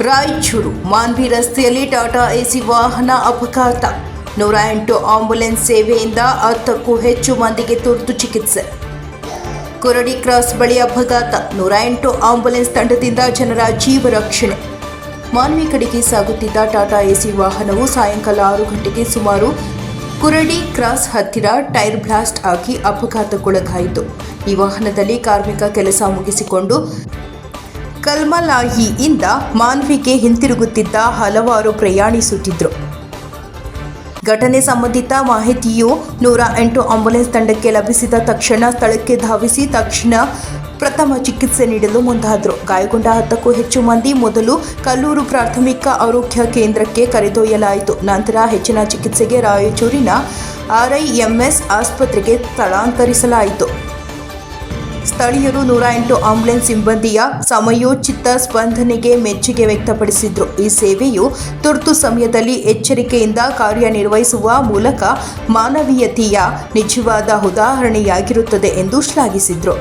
ರಾಯಚೂರು ಮಾನ್ವಿ ರಸ್ತೆಯಲ್ಲಿ ಟಾಟಾ ಎಸಿ ವಾಹನ ಅಪಘಾತ. 108 ಆಂಬ್ಯುಲೆನ್ಸ್ ಸೇವೆಯಿಂದ 10ಕ್ಕೂ ಹೆಚ್ಚು ಮಂದಿಗೆ ತುರ್ತು ಚಿಕಿತ್ಸೆ. ಕುರಡಿ ಕ್ರಾಸ್ ಬಳಿ ಅಪಘಾತ. 108 ಆಂಬ್ಯುಲೆನ್ಸ್ ತಂಡದಿಂದ ಜನರ ಜೀವ ರಕ್ಷಣೆ. ಮಾನ್ವಿ ಕಡೆಗೆ ಸಾಗುತ್ತಿದ್ದ ಟಾಟಾ ಎಸಿ ವಾಹನವು ಸಾಯಂಕಾಲ 6 ಗಂಟೆಗೆ ಸುಮಾರು ಕುರಡಿ ಕ್ರಾಸ್ ಹತ್ತಿರ ಟೈರ್ ಬ್ಲಾಸ್ಟ್ ಆಗಿ ಅಪಘಾತಕ್ಕೊಳಗಾಯಿತು. ಈ ವಾಹನದಲ್ಲಿ ಕಾರ್ಮಿಕ ಕೆಲಸ ಮುಗಿಸಿಕೊಂಡು ಕಲ್ಮಲಾಹಿಯಿಂದ ಮಾನ್ವಿಗೆ ಹಿಂತಿರುಗುತ್ತಿದ್ದ ಹಲವಾರು ಪ್ರಯಾಣಿಸುತ್ತಿದ್ದರು. ಘಟನೆ ಸಂಬಂಧಿತ ಮಾಹಿತಿಯು 108 ಆಂಬ್ಯುಲೆನ್ಸ್ ತಂಡಕ್ಕೆ ಲಭಿಸಿದ ತಕ್ಷಣ ಸ್ಥಳಕ್ಕೆ ಧಾವಿಸಿ ತಕ್ಷಣ ಪ್ರಥಮ ಚಿಕಿತ್ಸೆ ನೀಡಲು ಮುಂದಾದರು. ಗಾಯಗೊಂಡ 10ಕ್ಕೂ ಹೆಚ್ಚು ಮಂದಿ ಮೊದಲು ಕಲ್ಲೂರು ಪ್ರಾಥಮಿಕ ಆರೋಗ್ಯ ಕೇಂದ್ರಕ್ಕೆ ಕರೆದೊಯ್ಯಲಾಯಿತು. ನಂತರ ಹೆಚ್ಚಿನ ಚಿಕಿತ್ಸೆಗೆ ರಾಯಚೂರಿನ RIMS ಆಸ್ಪತ್ರೆಗೆ ಸ್ಥಳಾಂತರಿಸಲಾಯಿತು. ಸ್ಥಳೀಯರು 108 ಆಂಬ್ಯುಲೆನ್ಸ್ ಸಿಬ್ಬಂದಿಯ ಸಮಯೋಚಿತ ಸ್ಪಂದನೆಗೆ ಮೆಚ್ಚುಗೆ ವ್ಯಕ್ತಪಡಿಸಿದರು. ಈ ಸೇವೆಯು ತುರ್ತು ಸಮಯದಲ್ಲಿ ಎಚ್ಚರಿಕೆಯಿಂದ ಕಾರ್ಯನಿರ್ವಹಿಸುವ ಮೂಲಕ ಮಾನವೀಯತೆಯ ನಿಜವಾದ ಉದಾಹರಣೆಯಾಗಿರುತ್ತದೆ ಎಂದು ಶ್ಲಾಘಿಸಿದರು.